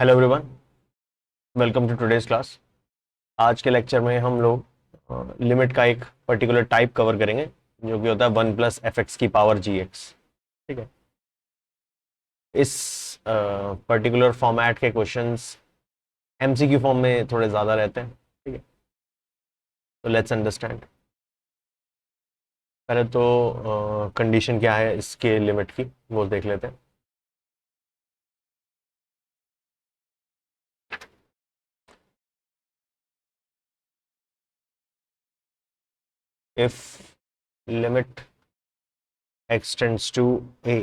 Hello everyone, welcome to today's class. आज के lecture में हम लोग लिमिट का एक पर्टिकुलर टाइप कवर करेंगे जो कि होता है 1+fx की पावर gx। ठीक है, इस पर्टिकुलर फॉर्मेट के क्वेश्चंस एमसीक्यू फॉर्म में थोड़े ज़्यादा रहते हैं। ठीक है, तो लेट्स अंडरस्टैंड। पहले तो कंडीशन क्या है इसके लिमिट की वो देख लेते हैं। If limit x tends to a,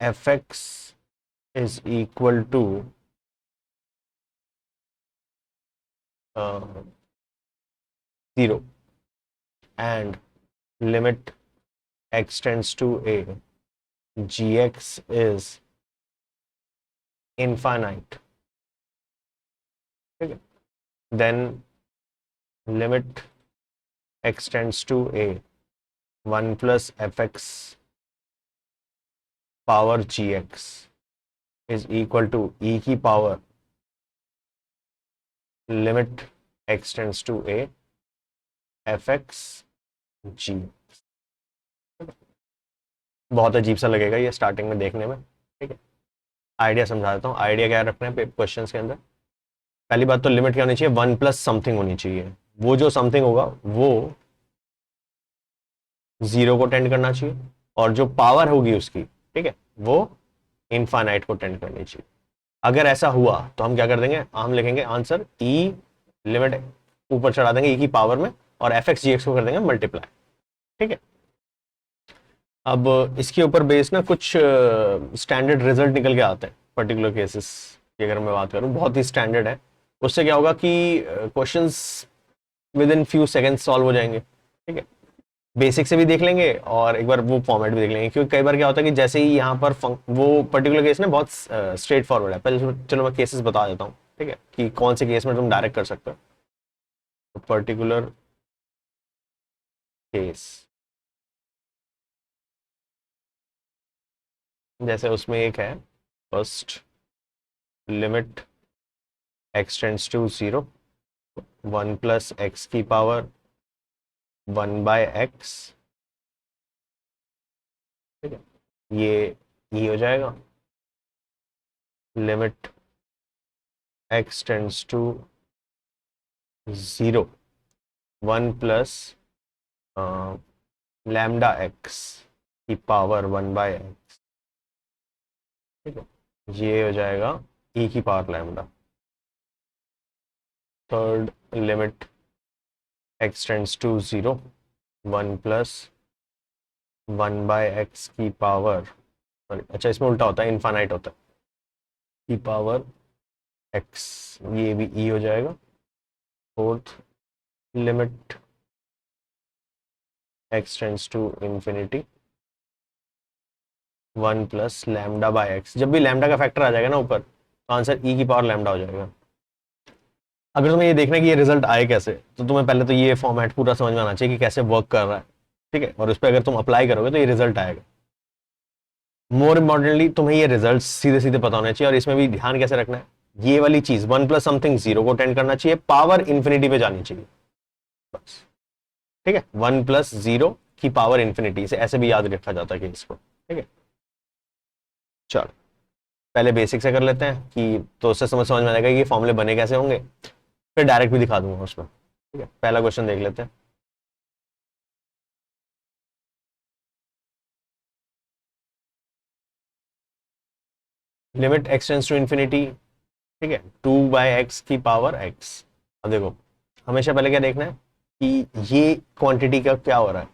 fx is equal to 0 and limit x tends to a, gx is infinite. ठीक है, then limit x tends to a, 1 plus fx power gx is equal to e की power limit x tends to a fx g। बहुत अजीब सा लगेगा ये starting में देखने में। ठीक है, आइडिया समझा देता हूँ। आइडिया क्या रखना है क्वेश्चन के अंदर। पहली बात तो लिमिट क्या होनी चाहिए, 1 प्लस समथिंग होनी चाहिए। वो जो समथिंग होगा वो 0 को टेंड करना चाहिए और जो पावर होगी उसकी, ठीक है, वो इनफाइनाइट को टेंड करनी चाहिए। अगर ऐसा हुआ तो हम क्या कर देंगे, हम लिखेंगे आंसर ई लिमिट ऊपर चढ़ा देंगे ई की पावर में और एफ एक्स जी एक्स को कर देंगे मल्टीप्लाई। ठीक है, अब इसके ऊपर बेस ना कुछ स्टैंडर्ड रिजल्ट निकल के आते हैं पर्टिकुलर केसेस की। अगर मैं बात करूं बहुत ही स्टैंडर्ड है। उससे क्या होगा कि questions with in few seconds solve हो जाएंगे। ठीक है, बेसिक से भी देख लेंगे और एक बार वो फॉर्मेट भी देख लेंगे, क्योंकि कई बार क्या होता है कि जैसे ही यहाँ पर वो पर्टिकुलर केस ना बहुत स्ट्रेट फॉरवर्ड है। पहले चलो मैं केसेस बता देता हूँ, ठीक है, कि कौन से केस में तुम डायरेक्ट कर सकते हो। पर्टिकुलर केस जैसे उसमें एक है, first limit x tends to 0, 1 plus x की पावर 1 बाय एक्स। ठीक है, ये हो जाएगा। Limit x tends to 0, 1 plus lambda x की पावर 1 बाय एक्स। ठीक है, ये हो जाएगा e की power lambda. Third limit x tends to 0, 1 plus 1 by x की पावर, अच्छा इसमें उल्टा होता है, इनफाइनाइट होता है, की पावर x, ये भी e हो जाएगा। Fourth limit x tends to infinity, 1 plus lambda by x. जब भी लैम्डा का फैक्टर आ जाएगा ना ऊपर तो आंसर e की पावर लैम्डा हो जाएगा। अगर तुम्हें ये देखना है कि ये रिजल्ट आए कैसे, तो तुम्हें पहले तो ये फॉर्मेट पूरा समझ में आना चाहिए कि कैसे वर्क कर रहा है। ठीक है, और उस पर अगर तुम अप्लाई करोगे तो ये रिजल्ट आएगा। मोर इम्पोर्टेंटली तुम्हें ये रिजल्ट सीधे सीधे पता होने चाहिए, और इसमें भी ध्यान कैसे रखना है, ये वाली चीज 1 प्लस समथिंग 0 को टेंड करना चाहिए, पावर इंफिनिटी पे जानी चाहिए बस। ठीक है, 1 प्लस 0 की पावर इंफिनिटी से ऐसे भी याद रखा जाता है कि इसको। ठीक है, चलो पहले बेसिक से कर लेते हैं कि तो उससे समझ में आ जाएगा कि फॉर्मूले बने कैसे होंगे, फिर डायरेक्ट भी दिखा दूंगा उसमें। ठीक है, पहला क्वेश्चन देख लेते हैं। Limit x tends to infinity, ठीक है, 2 बाय एक्स की पावर एक्स। अब देखो हमेशा पहले क्या देखना है कि ये क्वांटिटी का क्या हो रहा है।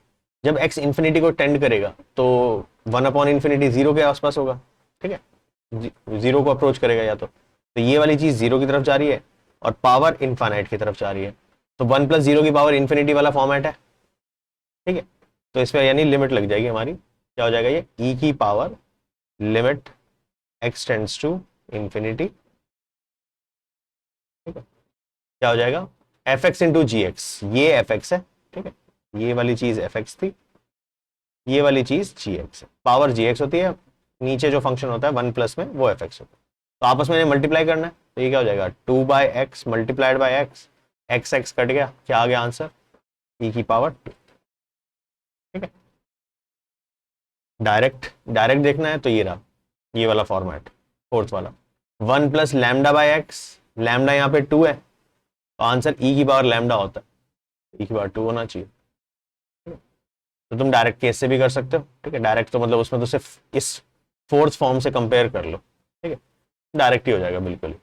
जब एक्स इंफिनिटी को टेंड करेगा तो 1 अपॉन इंफिनिटी 0 के आसपास होगा। ठीक है, 0 को अप्रोच करेगा या तो ये वाली चीज 0 की तरफ जा रही है और पावर इनफाइनाइट की तरफ जा रही है। तो 1 प्लस 0 की पावर इंफिनिटी वाला फॉर्मेट है। ठीक है, तो इस पर यानी लिमिट लग जाएगी हमारी, क्या हो जाएगा ये e की power limit x tends to infinity. ठीक है, क्या हो जाएगा f x into g x, ये एफ एक्स है। ठीक है, ये वाली चीज एफ एक्स थी, ये वाली चीज जी एक्स है, पावर जी एक्स होती है, नीचे जो फंक्शन होता है 1 प्लस में वो एफ एक्स होता है। तो आपस में मल्टीप्लाई करना है, तो ये क्या हो जाएगा 2 by x multiplied by x, x x cut गया, क्या आ गया आंसर e की पावर 2। ठीक है, डायरेक्ट डायरेक्ट देखना है तो ये रहा, ये वाला फॉर्मेट फोर्थ वाला, 1 plus lambda by x, lambda यहाँ पे 2 है तो आंसर e की पावर लैम्डा होता है, e की पावर 2 होना चाहिए। तो तुम डायरेक्ट केस से भी कर सकते हो। ठीक है, डायरेक्ट तो मतलब उसमें तो सिर्फ इस फोर्थ फॉर्म से कंपेयर कर लो। ठीक है, डायरेक्ट ही हो जाएगा बिल्कुल ही।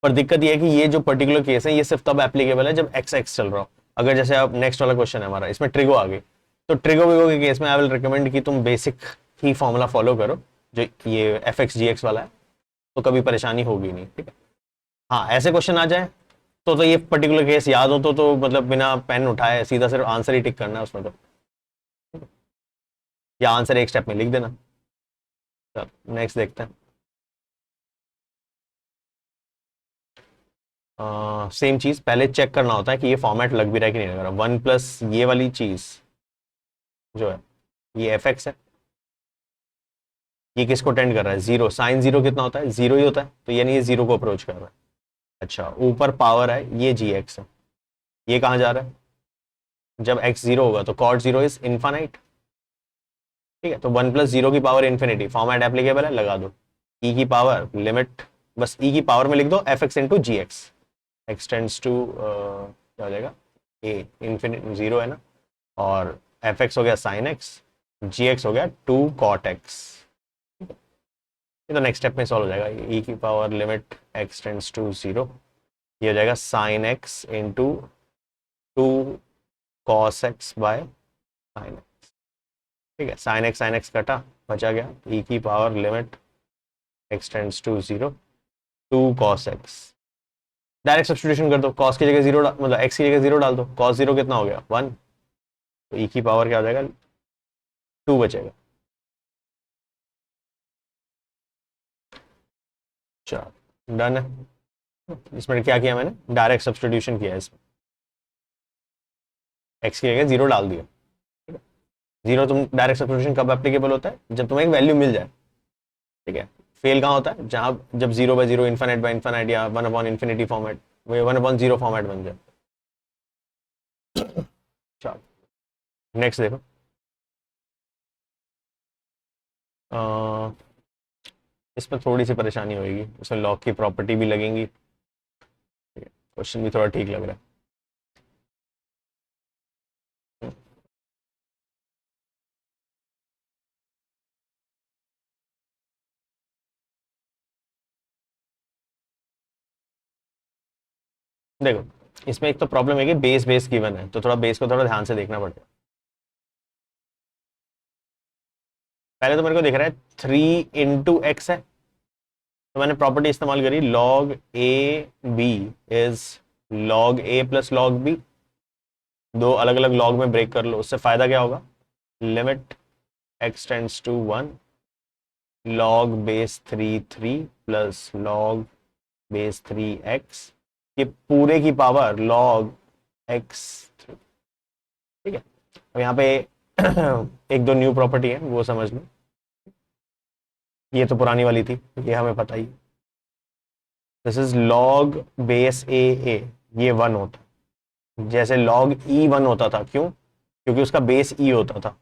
पर दिक्कत ये है कि ये जो पर्टिकुलर केस है ये सिर्फ तब एप्लीकेबल है जब एक्स एक्स चल रहा हो। अगर जैसे अब नेक्स्ट वाला क्वेश्चन है हमारा, इसमें ट्रिगो आ गई, तो ट्रिगो विगो के केस में आई विल रिकमेंड कि तुम बेसिक ही फॉर्मूला फॉलो करो, जो ये एफ एक्स जी एक्स वाला है, तो कभी परेशानी होगी नहीं। ठीक है, हाँ ऐसे क्वेश्चन आ जाए तो ये पर्टिकुलर केस याद हो तो मतलब बिना पेन उठाए सीधा सिर्फ आंसर ही टिक करना है उसमें, तो या आंसर एक स्टेप में लिख देना। नेक्स्ट देखते हैं। सेम चीज पहले चेक करना होता है कि ये फॉर्मेट लग भी रहा है कि नहीं लग रहा। 1 प्लस ये वाली चीज जो है ये एफ एक्स है, ये किसको टेंड कर रहा है, जीरो, साइन जीरो कितना होता है, जीरो ही होता है, तो यानी ये जीरो को अप्रोच कर रहा है। अच्छा, ऊपर पावर है, ये जी एक्स है, ये कहाँ जा रहा है, जब एक्स जीरो होगा तो कॉट जीरो इज इन्फानाइट। ठीक है, तो 1 प्लस जीरो की पावर इन्फिनिटी, फॉर्मेट एप्लीकेबल है, लगा दो ई की पावर लिमिट, बस ई की पावर में लिख दो f x into g x, x tends to क्या हो जाएगा ए, इन्फिनिट जीरो है ना, और एफ एक्स हो गया साइन एक्स, जी एक्स हो गया 2 कॉट एक्स। ये तो नेक्स्ट स्टेप में सॉल्व हो जाएगा, ई की power limit x tends to zero, ये हो जाएगा sine x into 2 cos x by sine x. ठीक है, साइन एक्स कटा, बचा गया ई की power limit x tends to zero 2 cos x. Direct substitution कर दो, कॉस की जगह जीरो, मतलब एक्स की जगह जीरो डाल दो, कॉस जीरो कितना हो गया 1, तो ई की पावर क्या हो जाएगा 2 बचेगा। चलो डन है। इसमें क्या किया मैंने, डायरेक्ट सब्स्टिट्यूशन किया है इसमें, एक्स की जगह जीरो डाल दिया। जीरो तुम डायरेक्ट सब्स्टिट्यूशन कब एप्लीकेबल होता है, जब तुम्हें एक वैल्यू मिल जाए। ठीक है, फेल कहाँ होता है, जहां जब zero by zero, infinite by infinite, या 1 अपॉन इन्फिनिटी फॉर्मेट, वो 1 अपॉन जीरो फॉर्मेट बन जाए। चलो नेक्स्ट देखो, इसमें थोड़ी सी परेशानी होगी, उसमें लॉग की प्रॉपर्टी भी लगेंगी। क्वेश्चन भी थोड़ा ठीक लग रहा है। देखो इसमें एक तो प्रॉब्लम है कि बेस बेस गिवन है, तो थोड़ा बेस को थोड़ा ध्यान से देखना पड़ेगा। पहले तो मेरे को दिख रहा है 3 इंटू एक्स है, तो मैंने प्रॉपर्टी इस्तेमाल करी, log a b is log a plus log b, दो अलग अलग लॉग में ब्रेक कर लो, उससे फायदा क्या होगा, limit x tends to 1 log base 3 plus log base 3x, ये पूरे की पावर लॉग x। ठीक है, अब यहाँ पे एक दो न्यू प्रॉपर्टी है वो समझ लो, ये तो पुरानी वाली थी, ये हमें पता ही, दिस इज लॉग बेस ए, ये 1 होता, जैसे log e 1 होता था, क्यों, क्योंकि उसका बेस e होता था,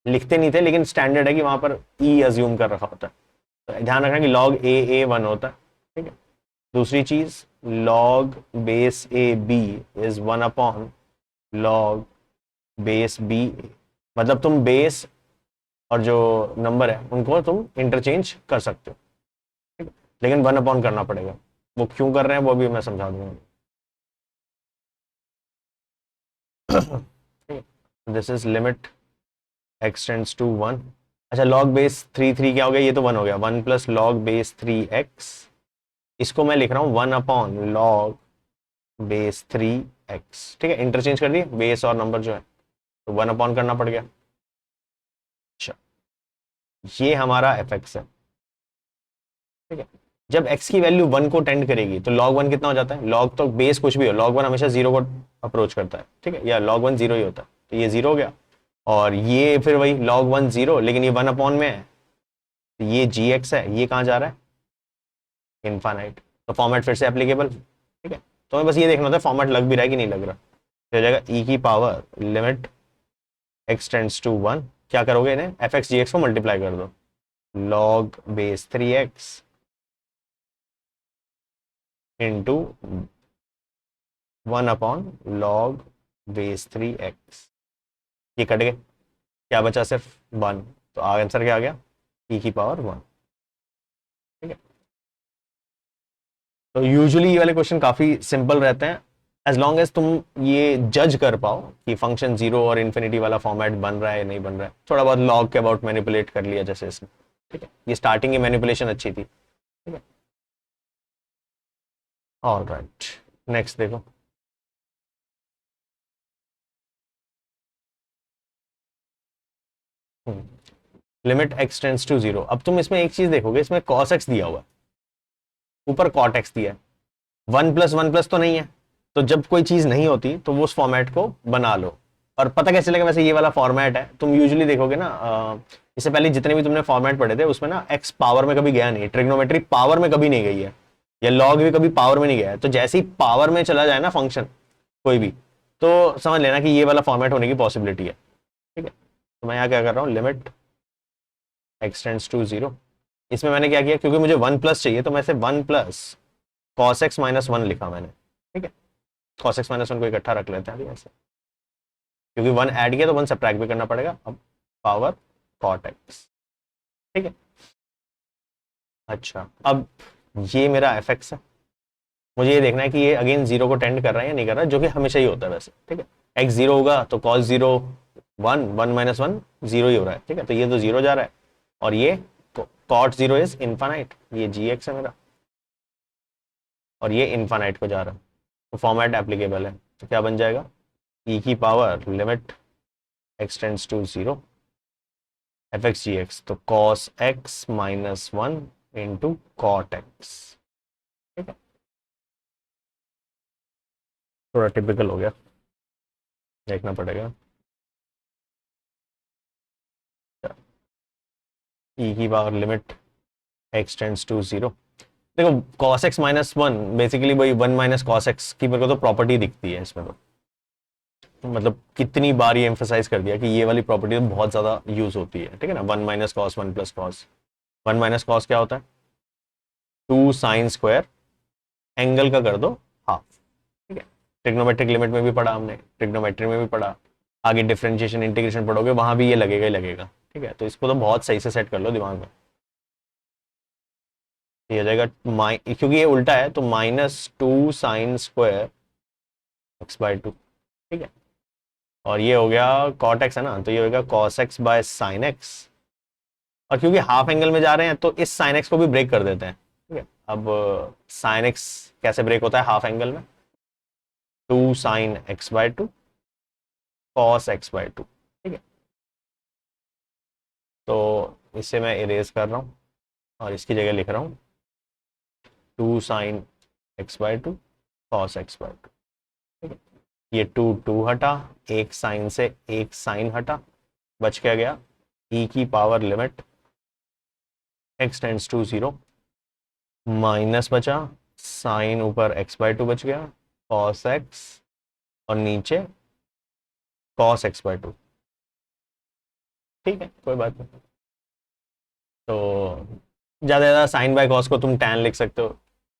लिखते नहीं थे लेकिन स्टैंडर्ड है कि वहां पर e अज्यूम कर रखा होता है, तो ध्यान रखना कि log a 1 होता है। ठीक है, दूसरी चीज log base a b is 1 upon log base b, मतलब तुम बेस और जो नंबर है उनको तुम इंटरचेंज कर सकते हो, ठीक है, लेकिन 1 अपॉन करना पड़ेगा, वो क्यों कर रहे हैं वो भी मैं समझा दूंगा। This is limit x tends to 1। अच्छा, log बेस 3 क्या हो गया, ये तो 1 हो गया, 1 प्लस लॉग बेस 3x, इसको मैं लिख रहा हूँ 1 अपॉन लॉग बेस 3x। ठीक है, इंटरचेंज कर दिए बेस और नंबर जो है, तो 1 अपॉन करना पड़ गया। अच्छा, ये हमारा एफ एक्स है। ठीक है, जब x की वैल्यू 1 को टेंड करेगी तो log 1 कितना हो जाता है, log तो बेस कुछ भी हो, log 1 हमेशा 0 को अप्रोच करता है। ठीक है, या log 1 0 ही होता है, तो ये 0 हो गया, और ये फिर वही log 1 0, लेकिन ये 1 अपॉन में है, तो ये जी एक्स है, ये कहाँ जा रहा है इनफाइनाइट, तो फॉर्मेट फिर से एप्लीकेबल। ठीक है, तो हमें बस ये देखना होता है फॉर्मेट लग भी रहा है कि नहीं लग रहा। तो हो जाएगा ई की power limit x tends to 1, क्या करोगे इन्हें एफ एक्स जी एक्स को मल्टीप्लाई कर दो, log base 3x into 1 upon log base 3x, ये कट गए, क्या बचा सिर्फ 1, तो आंसर क्या आ गया ई की पावर 1। ठीक है, तो यूजुअली ये वाले क्वेश्चन काफी सिंपल रहते हैं एज लॉन्ग एज तुम ये जज कर पाओ कि फंक्शन जीरो और इन्फिनिटी वाला फॉर्मेट बन रहा है नहीं बन रहा है। थोड़ा बहुत लॉग के अबाउट मैनिपुलेट कर लिया जैसे इसने। ठीक है, ये स्टार्टिंग की मैनिपुलेशन अच्छी थी। ठीक है, ऑलराइट, नेक्स्ट देखो। Limit x tends to 0। अब तुम इसमें एक चीज देखोगे, इसमें cos x दिया हुआ है, ऊपर cot x दिया है, 1 + 1 + तो नहीं है, तो जब कोई चीज नहीं होती तो वो उस फॉर्मेट को बना लो। और पता कैसे लगा, वैसे ये वाला फॉर्मेट है, तुम यूजुअली देखोगे ना, इससे पहले जितने भी तुमने फॉर्मेट पढ़े थे उसमें ना एक्स पावर में कभी गया नहीं, ट्रिग्नोमेट्री पावर में कभी नहीं गई है, या लॉग भी कभी पावर में नहीं गया है। तो जैसे ही पावर में चला जाए ना फंक्शन कोई भी, तो समझ लेना कि ये वाला फॉर्मेट होने की पॉसिबिलिटी है। ठीक है, तो मैं यहाँ क्या कर रहा हूँ, लिमिट एक्स टेंड्स टू 0। इसमें मैंने क्या किया, क्योंकि मुझे 1+ चाहिए तो मैं इसे 1 + cos x - 1 लिखा मैंने। ठीक है, cos x - 1 को इकट्ठा रख लेते हैं अभी ऐसे, क्योंकि 1 ऐड किया तो 1 सब्ट्रैक्ट भी करना पड़ेगा। अब पावर cot x। ठीक है, अच्छा अब ये मेरा एफ एक्स है, मुझे ये देखना है कि ये अगेन 0 को टेंड कर रहा है या नहीं कर रहा है, जो कि हमेशा ही होता है वैसे। ठीक है, x 0 होगा तो cos 0 1, 1 - 1 0 ही हो रहा है। ठीक है, तो ये तो 0 जा रहा है, और ये cot 0 इज इनफाइनाइट, ये जी एक्स है मेरा, और ये इनफाइनाइट को जा रहा है, तो फॉर्मेट एप्लीकेबल है। तो क्या बन जाएगा, ई की power limit x tends to 0 F x ji x, तो cos x - 1 into cot x। ठीक है, थोड़ा टिपिकल हो गया, देखना पड़ेगा। ई की power limit x tends to 0, देखो cos x - 1 बेसिकली वही 1 - cos x की मेरे को तो प्रॉपर्टी दिखती है इसमें। तो मतलब कितनी बार ये एम्फोसाइज कर दिया कि ये वाली प्रॉपर्टी तो बहुत ज्यादा यूज होती है। ठीक है ना, 1 - cos 1 + cos, 1 - cos क्या होता है, 2 sin स्क्वायर, एंगल का कर दो हाफ। ठीक है, ट्रिग्नोमेट्रिक लिमिट में भी पढ़ा हमने, ट्रिग्नोमेट्री में भी पढ़ा, आगे डिफरेंशिएशन इंटीग्रेशन पढ़ोगे वहां भी ये लगेगा ही लगेगा। ठीक है, तो इसको तो बहुत सही से सेट कर लो दिमाग में। ये हो जाएगा क्योंकि ये उल्टा है तो -2 sin स्क्वायर x/2। ठीक है, और ये हो गया cot x है ना, तो ये होगा cos x / sin x, और क्योंकि हाफ एंगल में जा रहे हैं तो इस sin x को भी ब्रेक कर देते हैं। ठीक है, अब sin x कैसे ब्रेक होता है हाफ एंगल में, 2 sin x/2 cos x/2। ठीक है, तो इसे मैं इरेज कर रहा हूँ और इसकी जगह लिख रहा हूँ 2 sin x/2 cos x/2। ठीक है, ये 2 2 हटा, एक साइन से एक साइन हटा, बच क्या गया, ई की power limit x tends to 0, minus बचा, साइन ऊपर x/2 बच गया, cos x, और नीचे cos x/2। ठीक है, कोई बात नहीं, तो ज़्यादा ज़्यादा साइन बाय कॉस को तुम टैन लिख सकते हो,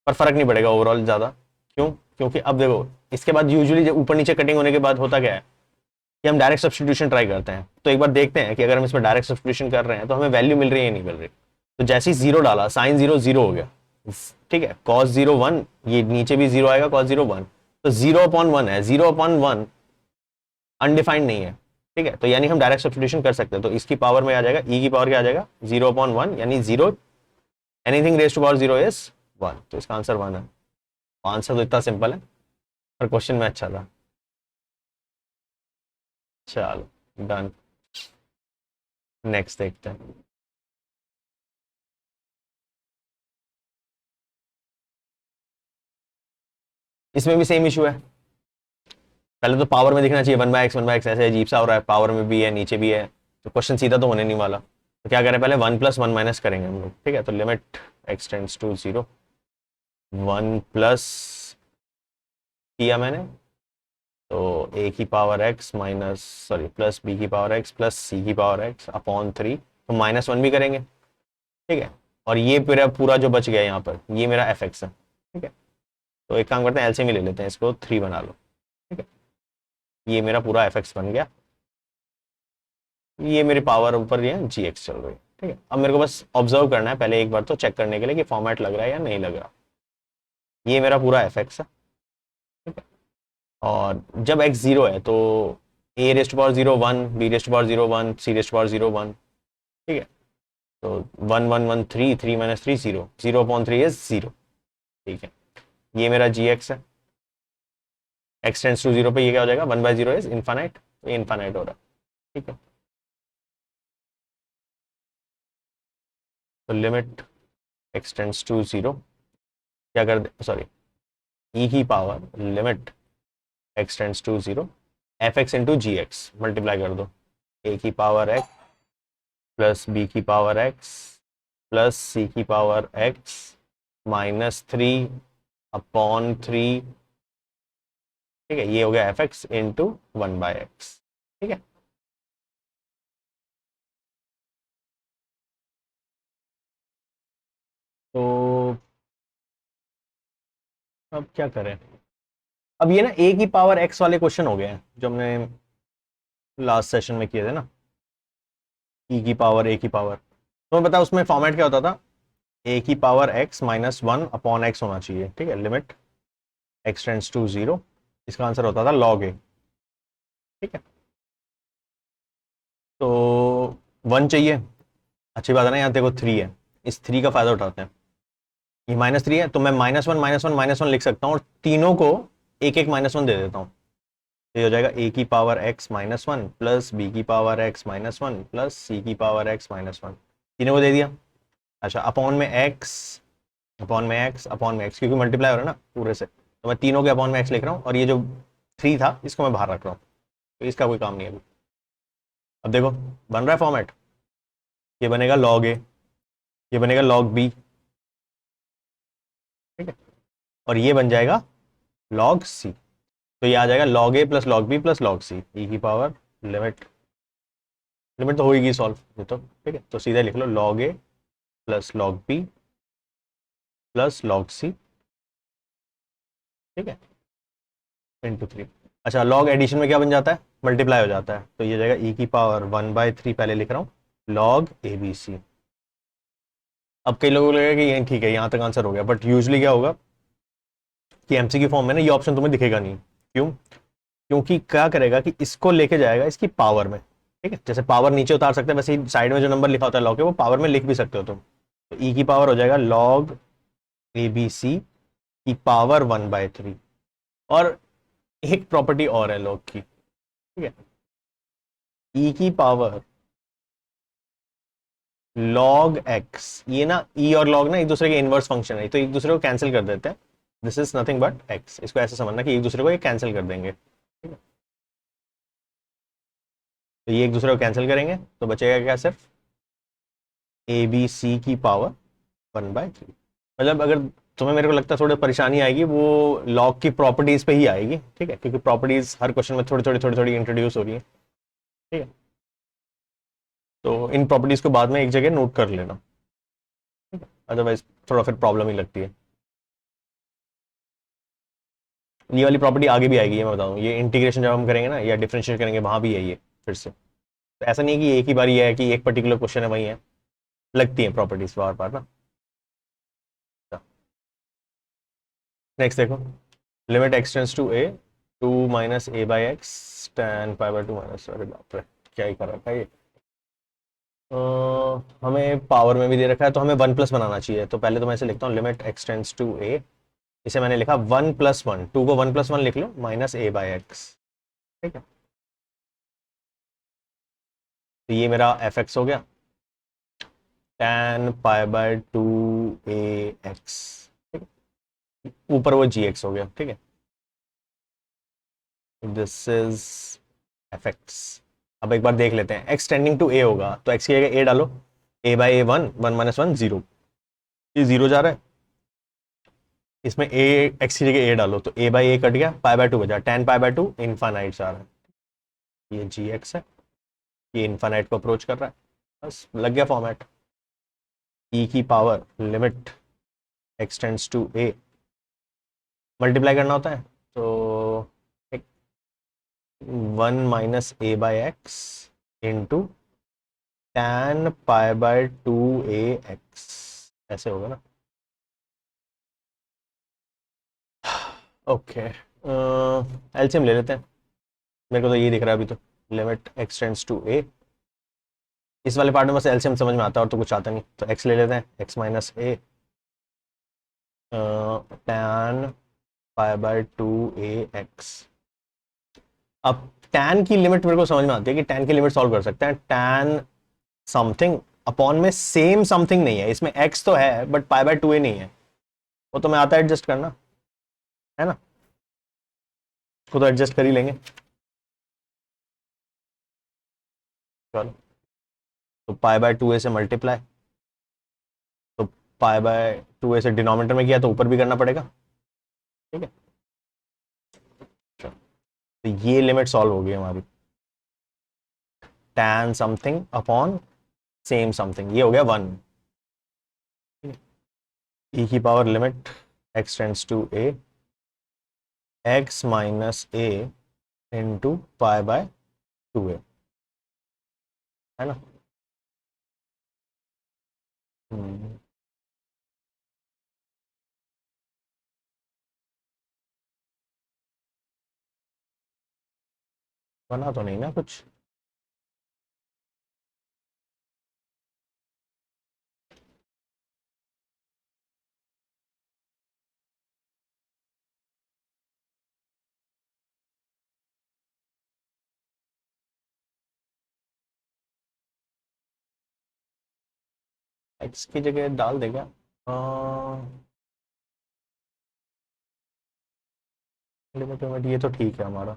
पर फर्क नहीं पड़ेगा ओवरऑल ज़्यादा। क्यों, क्योंकि अब देखो इसके बाद यूजुअली ऊपर नीचे कटिंग होने के बाद होता क्या है कि हम डायरेक्ट सब्सटीट्यूशन ट्राई करते हैं। तो एक बार देखते हैं कि अगर हम इसमें डायरेक्ट सब्सटीट्यूशन कर रहे हैं तो हमें वैल्यू मिल रही है या नहीं मिल रही। तो जैसे ही 0 डाला, साइन 0 0 हो गया। ठीक है, cos 0 1, ये नीचे भी 0 आएगा, cos 0 1, तो 0/1 है, 0/1 अनडिफाइंड नहीं है। ठीक है, तो यानी हम डायरेक्ट सब्सटीट्यूशन कर सकते हैं, तो इसकी पावर में आ जाएगा, ई की पावर क्या आ जाएगा, 0/1 यानी 0, anything raise to power 0 is 1, तो इसका आंसर 1 है। आंसर तो इतना सिंपल है, पर क्वेश्चन में अच्छा था। चलो डन, नेक्स्ट देखते हैं। इसमें भी सेम इशू है, पहले तो पावर में दिखना चाहिए 1/x 1/x, ऐसे अजीब सा हो रहा है, पावर में भी है नीचे भी है, तो क्वेश्चन सीधा तो होने नहीं वाला। तो क्या करें, पहले 1 + 1 माइनस करेंगे हम लोग, ठीक है। तो limit x tends to 0, 1 plus किया मैंने, तो a की power x minus sorry plus b की पावर x प्लस c की पावर x अपॉन 3, तो -1 भी करेंगे, ठीक है। और ये पूरा पूरा जो बच गया यहाँ पर, ये मेरा एफ एक्स है, ठीक है। तो एक काम करते हैं, एलसीएम ही ले लेते हैं, इसको 3 बना लो, ठीक है। ये मेरा पूरा एफ एक्स बन गया, ये मेरी पावर ऊपर ये जी एक्स चल रही है, ठीक है। अब मेरे को बस ऑब्जर्व करना है पहले एक बार, तो चेक करने के लिए कि फॉर्मेट लग रहा है या नहीं लग रहा। ये मेरा पूरा एफ एक्स है, ठीक है। और जब एक्स 0 है तो a raised power 0 1, b raised power 0 1, c raised power 0 1, ठीक है। तो 1 1 1 3, 3 - 3 0, 0/3 इज 0, ठीक है। ये मेरा जी एक्स है, एक्स टेंड्स टू 0 पे ये क्या हो जाएगा, 1/0 इज इनफाइनाइट, ये इनफाइनाइट हो रहा है, ठीक है। तो लिमिट एक्स टेंड्स टू 0, क्या कर दे, सॉरी ई की power limit x tends to 0 F x into g x multiply कर दो, ए की पावर एक्स प्लस बी की पावर एक्स प्लस सी की पावर एक्स -3/3, ठीक है। ये हो गया एफ एक्स इंटू 1/x, ठीक है। तो अब क्या करें, अब ये ना ए की पावर एक्स वाले क्वेश्चन हो गए हैं जो हमने लास्ट सेशन में किए थे ना, ई की पावर ए की पावर। तो मैं बता उसमें फॉर्मेट क्या होता था, ए की पावर एक्स -1/x होना चाहिए, ठीक है। लिमिट एक्स टेंड्स टू 0, इसका आंसर होता था log a, ठीक है। तो 1 चाहिए, अच्छी बात है ना, यहाँ देखो 3 है, इस 3 का फायदा उठाते हैं। ये -3 है तो मैं -1 -1 -1 लिख सकता हूँ, और तीनों को एक एक -1 दे देता हूँ। ये हो जाएगा ए की पावर x -1 प्लस बी की पावर x -1 प्लस सी की पावर x -1, तीनों को दे दिया। अच्छा, अपॉन में x, अपॉन में x, अपॉन में x, क्योंकि मल्टीप्लाई हो रहा है ना पूरे से, तो मैं तीनों के अपॉन में x लिख रहा हूँ, और ये जो 3 था इसको मैं बाहर रख रहा हूँ, तो इसका कोई काम नहीं है अभी। अब देखो बन रहा है फॉर्मेट, ये बनेगा log a, ये बनेगा log b, ठीक है। और ये बन जाएगा log c, तो ये आ जाएगा log a plus log b plus log c, e की पावर लिमिट, लिमिट तो होगी सॉल्व ये तो, ठीक है। तो सीधा लिख लो log a plus log b plus log c, ठीक है, इंटू 3। अच्छा, log एडिशन में क्या बन जाता है, मल्टीप्लाई हो जाता है, तो ये जाएगा e की पावर 1/3, पहले लिख रहा हूँ log abc। अब कई लोगों को लगेगा कि ये ठीक है, यहाँ तक आंसर हो गया, बट यूजली क्या होगा कि एमसीक्यू फॉर्म में ना ये ऑप्शन तुम्हें दिखेगा नहीं, क्यों, क्योंकि क्या करेगा कि इसको लेके जाएगा इसकी पावर में, ठीक है। जैसे पावर नीचे उतार सकते हैं, वैसे ही साइड में जो नंबर लिखा होता है लॉग के, वो पावर में लिख भी सकते हो तुम। तो ई की पावर हो जाएगा log abc की पावर 1/3। और एक प्रॉपर्टी और है लॉग की, ठीक है, ई की पावर log x, ये ना ई और log ना एक दूसरे के इनवर्स फंक्शन है, तो एक दूसरे को कैंसिल कर देते हैं, this is nothing but x, इसको ऐसे समझना कि एक दूसरे को ये कैंसिल कर देंगे, ठीक है। तो ये एक दूसरे को कैंसिल करेंगे तो बचेगा क्या, सिर्फ ए बी सी की पावर 1/3। मतलब अगर तुम्हें, मेरे को लगता है थोड़ी परेशानी आएगी वो लॉग की प्रॉपर्टीज पे ही आएगी, ठीक है, क्योंकि प्रॉपर्टीज हर क्वेश्चन में थोड़ी थोड़ी थोड़ी थोड़ी इंट्रोड्यूस हो रही है, ठीक है। तो इन प्रॉपर्टीज को बाद में एक जगह नोट कर लेना, ठीक है, अदरवाइज थोड़ा फिर प्रॉब्लम ही लगती है। ये वाली प्रॉपर्टी आगे भी आएगी, ये मैं बताऊँ, ये इंटीग्रेशन जब हम करेंगे ना या डिफरेंशिएट करेंगे, वहां भी है ये फिर से। तो ऐसा नहीं है कि एक ही बार ये है कि एक पर्टिकुलर क्वेश्चन है वही है, लगती है प्रॉपर्टीज बार बार ना। नेक्स्ट देखो, limit x tends to a, 2 - a/x tan π/2 minus, अरे बाप रे क्या ही कर रखा है ये। हमें पावर में भी दे रखा है, तो हमें 1+ बनाना चाहिए, तो पहले तो मैं इसे लिखता हूँ लिमिट एक्स टेंस टू ए, इसे मैंने लिखा 1+1, 2 को 1+1 लिख लो -a/x, ठीक है। तो ये मेरा एफ एक्स हो गया, tan π/2 ax, ठीक है, ऊपर वो जी एक्स हो गया, ठीक है। This is F x. अब एक बार देख लेते हैं, एक्स टेंडिंग टू ए होगा तो एक्स की जगह ए डालो, a by a one, one minus one zero, ये जीरो जा रहा है, इसमें ए एक्स की जगह ए डालो तो ए बाई ए कट गया, पाई बाय टू बचा, ten pi by to infinite जा रहा है, ये जी एक्स है, ये इनफाइनाइट को अप्रोच कर रहा है, बस लग गया फॉर्मेट। ई की power limit x tends to a, multiply करना होता है तो one minus a by x into tan pi by two a x, ऐसे होगा ना। ओके, एलसीएम ले लेते हैं, मेरे को तो ये दिख रहा है अभी तो, लिमिट एक्स टेंड्स टू ए, इस वाले पार्ट में बस एलसीएम समझ में आता है और तो कुछ आता नहीं, तो एक्स ले लेते हैं, x minus A tan pi by two a x. अब टैन की लिमिट मेरे को समझ में आती है कि टैन की लिमिट सॉल्व कर सकते हैं, टैन समथिंग अपॉन में सेम समथिंग नहीं है, इसमें एक्स तो है बट पाई बाय टू ए नहीं है, वो तो मैं आता है एडजस्ट करना, है ना, उसको तो एडजस्ट कर ही लेंगे। चलो, तो पाई बाय टू ए से मल्टीप्लाई, तो पाई बाय टू ए से डिनोमिनेटर में किया तो ऊपर भी करना पड़ेगा, ठीक है। तो ये लिमिट सॉल्व हो गई हमारी, tan something upon same something, ये हो गया वन, ई की power limit x tends to a x minus a into pi by two a, है ना। बना तो नहीं ना कुछ, एक्स की जगह डाल देगा, लिमिट लिमिट ये तो ठीक है हमारा,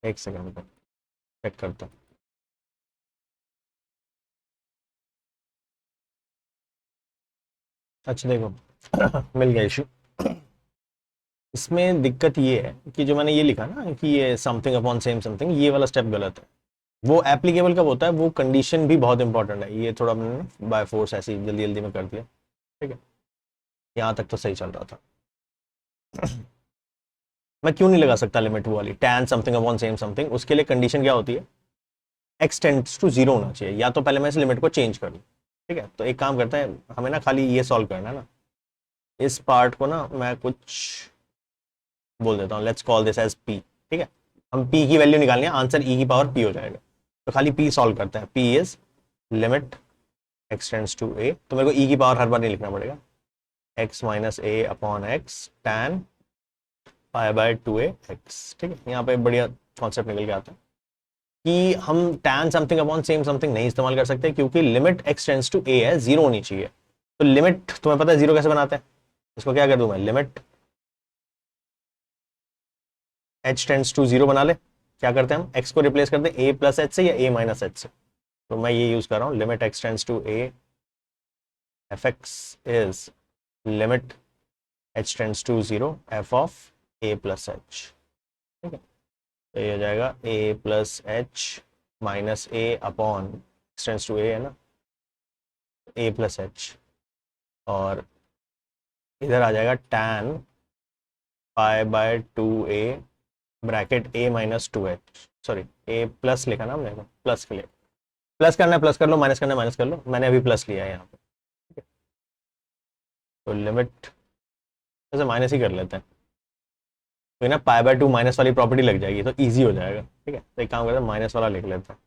एक सेकंड चेक करता हूँ। अच्छा देखो मिल गया इशू, इसमें दिक्कत ये है कि जो मैंने ये लिखा ना कि ये समथिंग अपॉन सेम समथिंग, ये वाला स्टेप गलत है, वो एप्लीकेबल कब होता है, वो कंडीशन भी बहुत इंपॉर्टेंट है, ये थोड़ा मैंने बाय फोर्स ऐसे ही जल्दी जल्दी में कर दिया, ठीक है, यहाँ तक तो सही चल रहा था। मैं क्यों नहीं लगा सकता लिमिट वो वाली tan something upon same something, उसके लिए कंडीशन क्या होती है, x टेंड्स टू जीरो होना चाहिए, या तो पहले मैं इस लिमिट को चेंज कर लूँ, ठीक है। तो एक काम करते हैं, हमें ना खाली ये सॉल्व करना है ना, इस पार्ट को ना मैं कुछ बोल देता हूँ, let's call this as p, ठीक है। हम p की वैल्यू निकालनी है, आंसर e की पावर p हो जाएगा, तो खाली p सॉल्व करते हैं, p is limit x tends to a, तो मेरे को e की पावर हर बार नहीं लिखना पड़ेगा, x minus a upon x tan pi by two a x, ठीक है। यहाँ पे बढ़िया कॉन्सेप्ट निकल के आता है कि हम tan something upon same something नहीं इस्तेमाल कर सकते, क्योंकि limit x tends to a है, जीरो होनी चाहिए, तो लिमिट तुम्हें पता है जीरो कैसे बनाते हैं, इसको क्या कर दूं मैं, limit h tends to zero बना ले, क्या करते हैं हम x को रिप्लेस करते हैं a प्लस एच से या a माइनस एच से, तो मैं ये यूज कर रहा हूँ, limit x tends to a f x is limit h tends to zero f of a plus h, ठीक है। तो ये हो जाएगा a plus h minus a upon x tends to a, है ना, a प्लस एच, और इधर आ जाएगा tan pi by two A bracket a minus two H, sorry a plus लिखा ना हमने, प्लस के लिए प्लस करना है प्लस कर लो, माइनस करना है माइनस कर लो, मैंने अभी प्लस लिया है यहाँ पे, ठीक है। तो लिमिट ऐसे माइनस ही कर लेते हैं, तो ना पाई बाय टू माइनस वाली प्रॉपर्टी लग जाएगी, तो ईजी हो जाएगा, ठीक है। तो एक काम करते हैं, माइनस वाला लिख लेते हैं,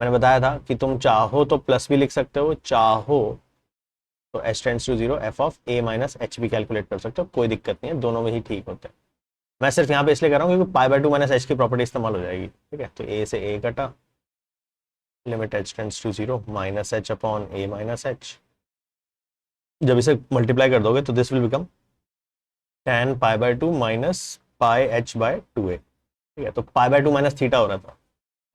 मैंने बताया था कि तुम चाहो तो प्लस भी लिख सकते हो, चाहो तो h tends to zero f of a minus h भी कैलकुलेट कर सकते हो, कोई दिक्कत नहीं है, दोनों में ही ठीक होते हैं। मैं सिर्फ यहाँ पे इसलिए कर रहा हूँ क्योंकि पाई बाय टू माइनस एच की प्रॉपर्टी इस्तेमाल हो जाएगी, ठीक है। तो ए से ए कटा, limit h tends to 0 minus h upon a minus h. जब इसे मल्टीप्लाई कर दोगे तो this will become tan pi by 2 minus pi h by 2a। ठीक है, तो पाई बाय 2 माइनस थीटा हो रहा था,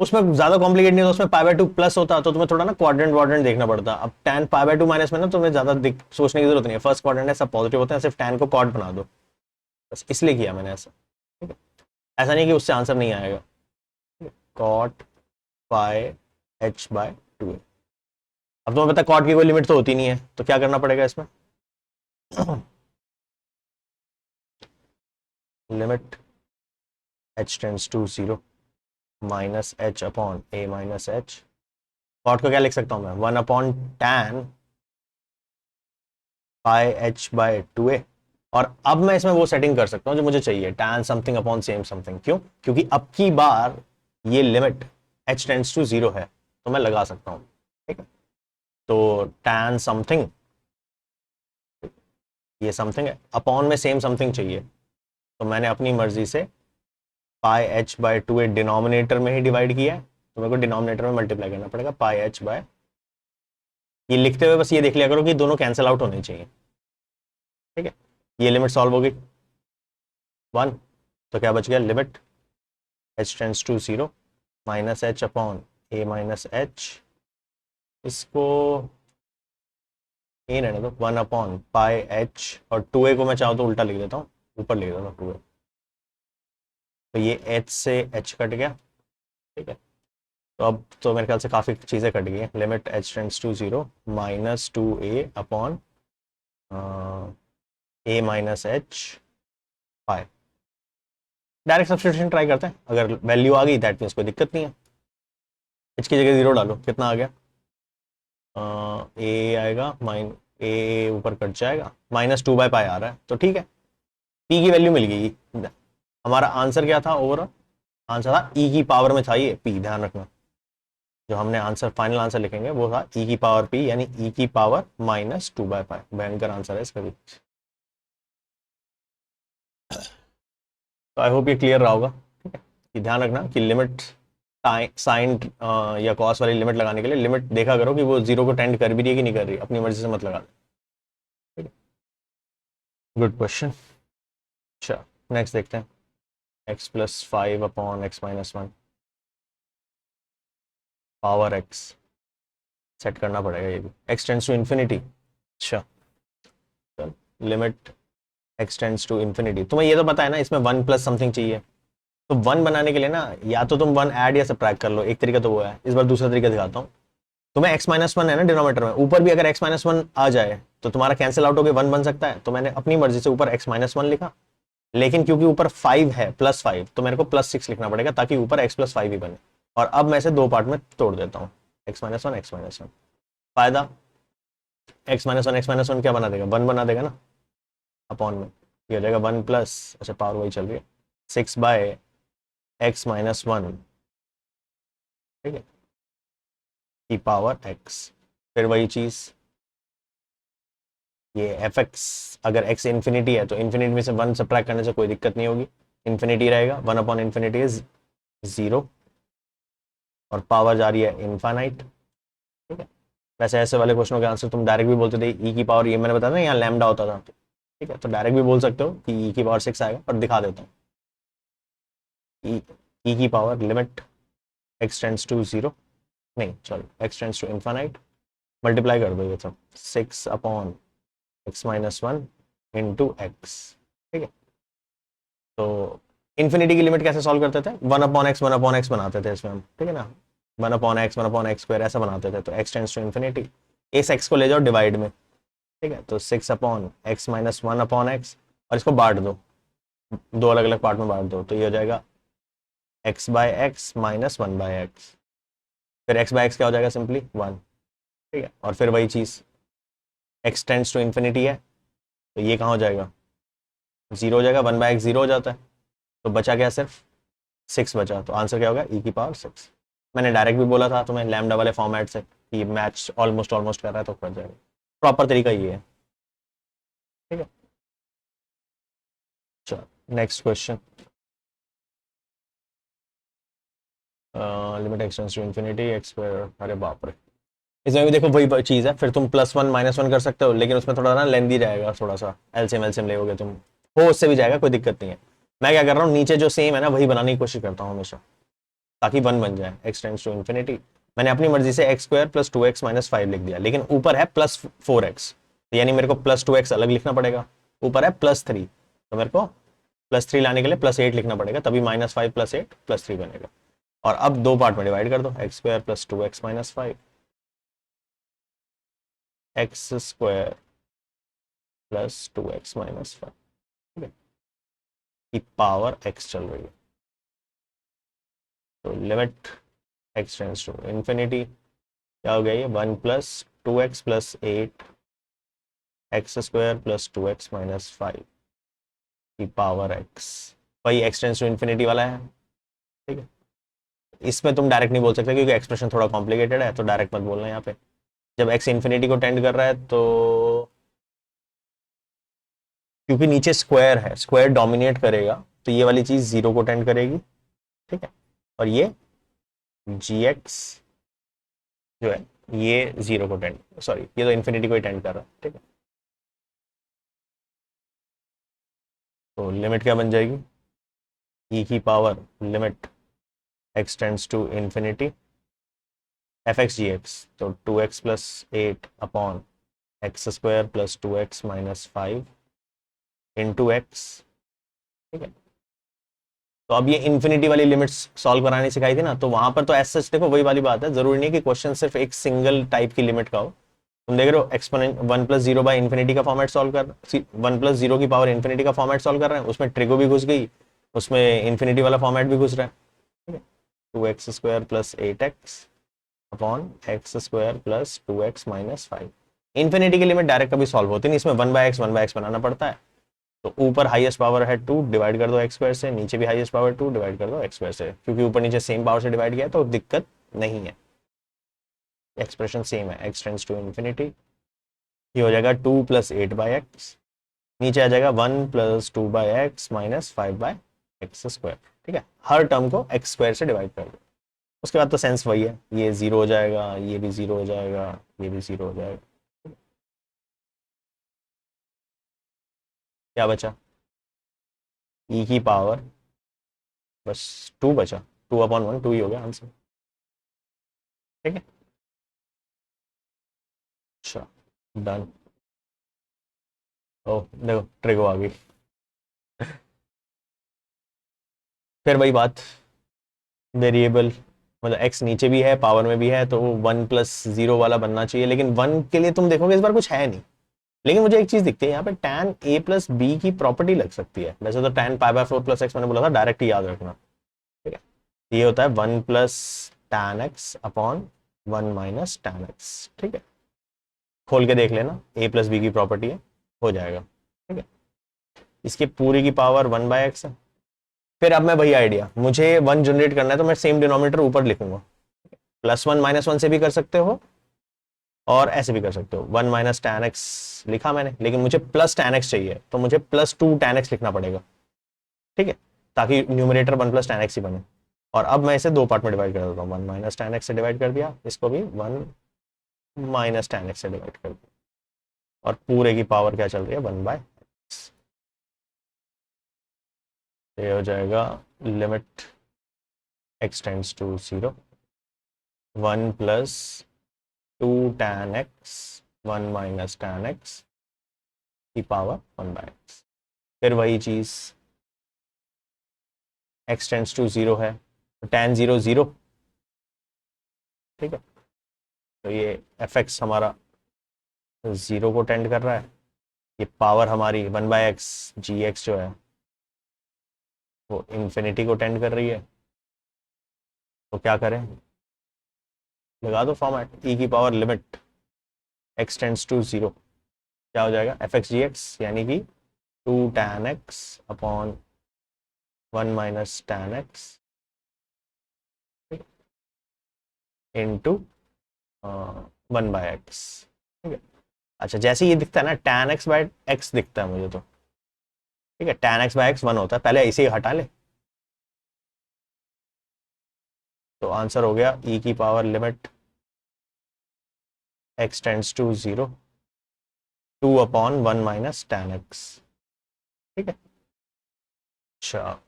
उसमें ज्यादा कॉम्प्लिकेट नहीं था, उसमें पाई बाय 2 प्लस होता तो तुम्हें थोड़ा ना क्वाड्रेंट वाड्रेंट देखना पड़ता। अब tan पाई बाय 2 माइनस में ना तुम्हें ज्यादा सोचने की जरूरत नहीं है, फर्स्ट क्वाड्रेंट है, सब पॉजिटिव होते हैं, सिर्फ tan को कॉट बना दो, बस इसलिए किया मैंने ऐसा। ठीक है, ऐसा नहीं कि उससे आंसर नहीं आएगा। Cot pi h by 2a। अब तुम्हें पता है कॉट की कोई लिमिट तो होती नहीं है, तो क्या करना पड़ेगा इसमें limit h tends to 0 minus h upon a minus h. Cot को क्या लिख सकता हूं मैं, 1 upon tan pi h by 2a। और अब मैं इसमें वो सेटिंग कर सकता हूं जो मुझे चाहिए, tan something upon same something. क्यों? क्योंकि अब की बार ये लिमिट h टेंड्स टू 0 है, तो मैं लगा सकता हूं। ठीक है, तो tan समथिंग, ये समथिंग है, अपॉन में सेम समथिंग चाहिए, तो मैंने अपनी मर्जी से पाई h बाय 2a डिनोमिनेटर में ही डिवाइड किया है, तो मेरे को डिनोमिनेटर में मल्टीप्लाई करना पड़ेगा पाई h बाय, ये लिखते हुए बस ये देख लिया करो कि दोनों कैंसिल आउट होने चाहिए। ठीक है, ये लिमिट सॉल्व होगी 1, तो क्या बच गया, limit h tends to 0 minus h upon a minus h. इसको ए रहने दो, 1 अपॉन पाई h, और 2a को मैं चाहूँ तो उल्टा लिख देता हूँ, ऊपर लिख देता हूँ 2a, तो ये h से h कट गया। ठीक है, तो अब तो मेरे ख्याल से काफ़ी चीज़ें कट गई हैं। Limit h tends to 0 minus 2a upon a minus h pi. Direct substitution try करते हैं, अगर वैल्यू आ गई दैट मीन्स कोई दिक्कत नहीं है। h की जगह 0 डालो, कितना आ गया, ए आएगा माइन, ए ऊपर कट जाएगा, माइनस 2 बाय पाई आ रहा है, तो ठीक है, p की वैल्यू मिल गई। हमारा आंसर क्या था ओवरऑल, आंसर था e की पावर में था ये p, ध्यान रखना, जो हमने आंसर फाइनल आंसर लिखेंगे वो था e की पावर p, यानी e की पावर माइनस 2 बाय पाई। भयंकर आंसर है इसका भी। तो आई होप ये क्लियर रहा होगा। ठीक है, कि ध्यान रखना कि लिमिट साइन या कॉस वाली लिमिट लगाने के लिए लिमिट देखा करो कि वो 0 को टेंड कर भी रही है कि नहीं कर रही, अपनी मर्जी से मत लगा दे। ठीक है, गुड क्वेश्चन। अच्छा, नेक्स्ट देखते हैं, x plus 5 upon x minus 1 power x, set करना पड़ेगा ये भी, x टेंड्स टू इन्फिनिटी। अच्छा, limit x tends to infinity, तुम्हें ये तो पता है ना इसमें 1 प्लस समथिंग चाहिए, तो 1 बनाने के लिए ना या तो तुम 1 ऐड या सब्ट्रैक्ट कर लो, एक तरीका तो वो है। इस बार दूसरा तरीका दिखाता हूँ तुम्हें। x माइनस 1 है ना डिनोमीटर में, ऊपर भी अगर x माइनस 1 आ जाए तो तुम्हारा कैंसिल आउट होकर 1 बन सकता है, तो मैंने अपनी मर्जी से ऊपर x माइनस 1 लिखा, लेकिन क्योंकि ऊपर 5 है प्लस 5, तो मेरे को प्लस 6 लिखना पड़ेगा ताकि ऊपर x प्लस 5 ही बने। और अब मैं इसे दो पार्ट में तोड़ देता हूँ, x माइनस 1 एक्स माइनस 1। फायदा, एक्स माइनस वन क्या बना देगा, 1 बना देगा ना, अपॉन में ये हो जाएगा 1 प्लस, अच्छा पावर वही चल रही है, 6 बाय एक्स माइनस 1। ठीक है, की पावर x, फिर वही चीज, ये एफ एक्स, अगर x इन्फिनिटी है तो इन्फिनिटी में से 1 सब्ट्रैक्ट करने से कोई दिक्कत नहीं होगी, इन्फिनिटी रहेगा, 1 अपॉन इन्फिनिटी इज 0, और पावर जा रही है इनफाइनाइट। ठीक है, वैसे ऐसे वाले क्वेश्चनों के आंसर तुम डायरेक्ट भी बोलते थे, ई की पावर, ये मैंने बताया ना यहाँ लैम्डा होता था। ठीक है, तो डायरेक्ट भी बोल सकते हो कि ई की पावर 6 आएगा, पर दिखा देता हूँ। ई की power limit x tends to 0, नहीं चलो x tends to infinite, multiply कर दो ये सब, 6 upon x minus 1 into x. ठीक है, तो इन्फिनिटी की लिमिट कैसे सॉल्व करते थे, 1 अपॉन एक्स बनाते थे इसमें हम। ठीक है ना, 1 अपॉन एक्स ऐसा बनाते थे, तो x टेंड्स टू इन्फिनिटी, इस x को ले जाओ डिवाइड में। ठीक है, तो 6 upon x minus 1 upon x, और इसको बांट दो, दो अलग अलग पार्ट में बांट दो, तो ये हो जाएगा x by x minus 1 by x, फिर x बाय एक्स क्या हो जाएगा, सिंपली 1। ठीक है, और फिर वही चीज़, x टेंड्स टू इन्फिनिटी है, तो ये कहाँ हो जाएगा, 0 हो जाएगा, 1 बाय एक्स 0 हो जाता है, तो बचा क्या, सिर्फ 6 बचा, तो आंसर क्या होगा, e की पावर 6। मैंने डायरेक्ट भी बोला था तुम्हें लैम्डा वाले फॉर्मेट से कि मैच ऑलमोस्ट ऑलमोस्ट कर रहा है तो कर जाएगा, प्रॉपर तरीका ये है। ठीक है, चलो next question, limit x tends to infinity x square, अरे बाप रे, इसमें भी देखो वही चीज़ है, फिर तुम +1 - 1 कर सकते हो, लेकिन उसमें थोड़ा ना लेंदी जाएगा, थोड़ा सा एलसीएम एलसीएम लेोगे तुम, हो उससे भी जाएगा, कोई दिक्कत नहीं है। मैं क्या कर रहा हूँ, नीचे जो सेम है ना वही बनाने की कोशिश करता हूँ हमेशा, ताकि 1 बन जाए, एक्स टेंड्स टू इन्फिनिटी। मैंने अपनी मर्जी से एक्स स्क्वायर प्लस 2x - 5 लिख दिया, लेकिन ऊपर है +4x, यानी मेरे को +2x अलग लिखना पड़ेगा, ऊपर है +3, तो मेरे को +3 लाने के लिए +8 लिखना पड़ेगा, तभी -5 + 8 +3 बनेगा। और अब दो पार्ट में डिवाइड कर दो, x square plus 2x - 5, x square plus 2x - 5, ठीक है, की पावर x चल रही है। तो limit x tends to infinity क्या हो गया, ये 1 + 2x + 8 x square plus 2x - 5 की पावर x, वही x टेंड्स टू इन्फिनिटी वाला है, ठीक है। इसमें तुम डायरेक्ट नहीं बोल सकते क्योंकि एक्सप्रेशन थोड़ा कॉम्प्लिकेटेड है, तो डायरेक्ट मत बोलना यहाँ पे। जब x इन्फिनिटी को टेंड कर रहा है तो, क्योंकि नीचे स्क्वायर है, स्क्वायर डोमिनेट करेगा, तो ये वाली चीज 0 को टेंड करेगी, ठीक है, और ये gx जो है ये 0 को टेंड, सॉरी ये तो इन्फिनिटी को ही टेंड कर रहा है, ठीक है। तो लिमिट क्या बन जाएगी, e की power limit x tends to infinity F x ji x, तो 2x + 8 upon x square plus 2x - 5 into x, ठीक है। तो अब ये इन्फिनिटी वाली लिमिट्स सॉल्व करानी सिखाई थी ना, तो वहां पर तो एज सच देखो वही वाली बात है, जरूरी नहीं कि क्वेश्चन सिर्फ एक सिंगल टाइप की लिमिट का हो। तुम देख रहे हो एक्सपोनेंट 1 + 0 बाय इन्फिनिटी का फॉर्मेट सॉल्व कर, 1 + 0 की पावर इन्फिनिटी का फॉर्मेट सॉल्व कर रहे हैं, उसमें ट्रिगो भी घुस गई, उसमें इन्फिनिटी वाला फॉर्मेट भी घुस रहा है, ठीक है। 2x² + 8x upon x square plus 2x - 5, infinity की लिमिट डायरेक्ट कभी सॉल्व होती नहीं, इसमें 1/x बनाना पड़ता है। तो ऊपर हाईएस्ट पावर है 2, डिवाइड कर दो एक्स स्क्वायर से, नीचे भी हाईएस्ट पावर 2, डिवाइड कर दो एक्स स्क्वायर से, क्योंकि ऊपर नीचे सेम पावर से डिवाइड किया तो दिक्कत नहीं है, एक्सप्रेशन सेम है, एक्स टेंड्स टू इन्फिनिटी, ये हो जाएगा 2 + 8/x, नीचे आ जाएगा 1 + 2/x - 5/x², ठीक है। हर टर्म को एक्स स्क्वायर से डिवाइड कर दो, उसके बाद तो सेंस वही है, ये 0 हो जाएगा, ये भी 0 हो जाएगा, ये भी 0 हो जाएगा, क्या बचा, e की पावर बस 2 बचा, 2/1, 2 ही हो गया आंसर, ठीक है। अच्छा, डन। ओ देखो ट्रिक आ गई, फिर वही बात, वेरिएबल मतलब x नीचे भी है पावर में भी है, तो 1 + 0 वाला बनना चाहिए, लेकिन 1 के लिए तुम देखोगे इस बार कुछ है नहीं, लेकिन मुझे एक चीज दिखती है यहाँ पे, tan a + b की प्रॉपर्टी लग सकती है, वैसे तो tan π/4 + x मैंने बोला था, डायरेक्ट ही याद रखना, ठीक है। ये होता है 1 + tan x upon 1 - tan x, ठीक है, खोल के देख लेना, a + b की प्रॉपर्टी है, हो जाएगा, ठीक है। इसकी पूरी की पावर 1/x है। फिर अब मैं वही आइडिया, मुझे 1 जनरेट करना है, तो मैं सेम डिनोमिनेटर ऊपर लिखूंगा, +1 - 1 से भी कर सकते हो और ऐसे भी कर सकते हो, 1 - tan x लिखा मैंने, लेकिन मुझे +tan x चाहिए, तो मुझे +2 tan x लिखना पड़ेगा, ठीक है, ताकि न्यूमरेटर 1 + tan x ही बने। और अब मैं इसे दो पार्ट में डिवाइड कर देता हूँ, 1 - tan x से डिवाइड कर दिया, इसको भी 1 - tan x से डिवाइड कर दिया, और पूरे की पावर क्या चल रही है, 1/x, ये हो जाएगा limit x tends to 0, 1 + 2 tan x 1 - tan x की पावर 1/x, फिर वही चीज, x टेंड्स टू 0 है, तो tan 0 0, ठीक है, तो ये fx हमारा 0 को टेंड कर रहा है, ये पावर हमारी 1/x gx जो है वो इन्फिनिटी को टेंड कर रही है, तो क्या करें, लगा दो फॉर्मेट, e की power limit x tends to 0, क्या हो जाएगा, fx gx, यानी कि 2 tan x upon 1 - tan x into 1/x, ठीक है। अच्छा, जैसे ये दिखता है ना, tan x/x दिखता है मुझे, तो ठीक है, tan x/x 1 होता है, पहले इसे ही हटा ले, तो आंसर हो गया e की power limit x tends to 0 2 upon 1 minus tan x। ठीक है। अच्छा,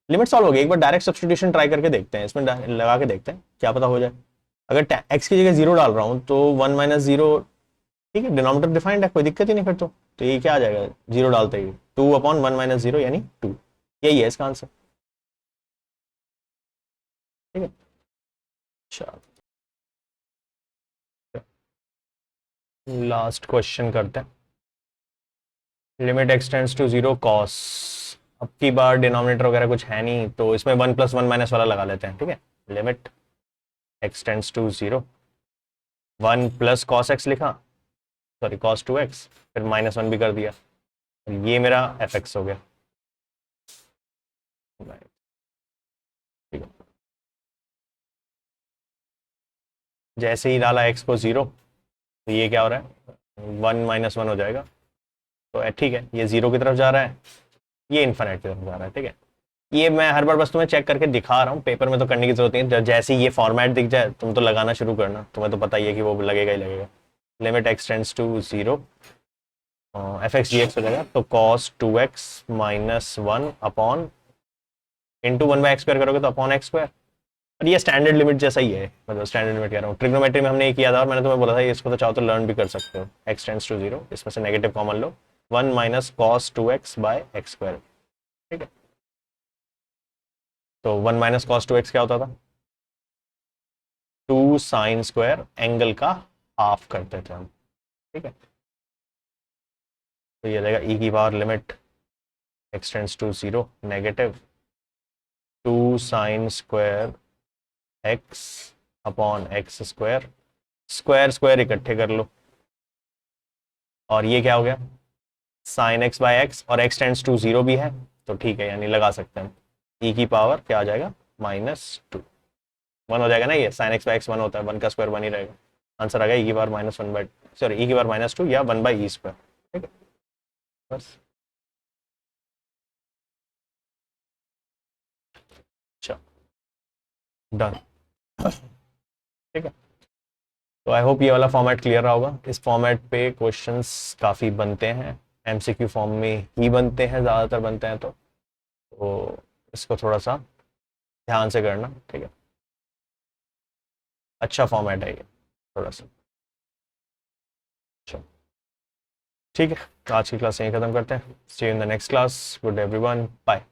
लिमिट सॉल्व हो गई। एक बार डायरेक्ट सब्स्टिट्यूशन ट्राई करके देखते हैं, इसमें लगा के देखते हैं क्या पता हो जाए। अगर x की जगह 0 डाल रहा हूँ तो 1 माइनस 0, ठीक है, डिनोमिनेटर डिफाइंड है, कोई दिक्कत ही नहीं फिर तो ये क्या आ जाएगा 0 डालते ही 2 अपॉन 1 माइनस 0 यानी 2। यही है इसका आंसर। ठीक है। अच्छा, लास्ट क्वेश्चन करते हैं। Limit x tends to 0 cos. अब की बार डिनोमिनेटर वगैरह कुछ है नहीं, तो इसमें 1 प्लस 1 माइनस वाला लगा लेते हैं। ठीक है। Limit x tends to 0 1 plus cos x लिखा, सॉरी कॉस 2x, फिर माइनस 1 भी कर दिया, ये मेरा fx हो गया। ठीक है। जैसे ही डाला x को 0 तो ये क्या हो रहा है 1 माइनस 1 हो जाएगा। तो ठीक है, ये 0 की तरफ जा रहा है, ये इन्फिनिट की तरफ जा रहा है। ठीक है। ये मैं हर बार बस तुम्हें चेक करके दिखा रहा हूँ, पेपर में तो करने की जरूरत नहीं है। जैसे ही ये फॉर्मेट दिख जाए तुम तो लगाना शुरू करना, तुम्हें तो पता ही है कि वो लगेगा ही लगेगा। Limit x tends to 0 F x ji x हो जाएगा, तो cos 2x minus 1 upon into 1 by x square करोगे तो अपॉन एक्स स्क्वायर। और ये स्टैंडर्ड लिमिट जैसा ही है, मतलब स्टैंडर्ड लिमिट कह रहा हूँ, ट्रिग्नोमेट्री में हमने ये किया था और मैंने तुम्हें बोला था इसको तो चाहो तो लर्न भी कर सकते हो। x टेंड्स टू 0, इसमें से नेगेटिव कॉमन लो, 1 minus cos 2x by x square. ठीक है। तो 1 माइनस कॉस 2x क्या होता था 2 साइन स्क्वायर, एंगल का हाफ करते थे हम। ठीक है। तो ये रहेगा e की power limit x tends to 0 negative 2 sine square x upon x square, square square इकट्ठे कर लो, और ये क्या हो गया साइन एक्स बाय एक्स, और x टेंड्स टू 0 भी है तो ठीक है, यानी लगा सकते हैं हम। e की पावर क्या आ जाएगा -2 1 हो जाएगा ना, ये साइन एक्स बाय एक्स 1 होता है, 1 का स्क्वायर 1 ही रहेगा। आंसर आ गया e की पावर -1 बाय, सॉरी e की पावर -2 या 1 बाई ई स्क्वायर। ठीक है, बस। अच्छा, डन। ठीक है। तो आई होप ये वाला फॉर्मेट क्लियर रहा होगा। इस फॉर्मेट पे क्वेश्चंस काफ़ी बनते हैं, एमसीक्यू फॉर्म में ही बनते हैं, ज़्यादातर बनते हैं, तो इसको थोड़ा सा ध्यान से करना। ठीक है। अच्छा फॉर्मेट है ये थोड़ा सा। अच्छा, ठीक है, तो आज की क्लास यहीं ख़त्म करते हैं। See you in the next class. Good everyone, bye.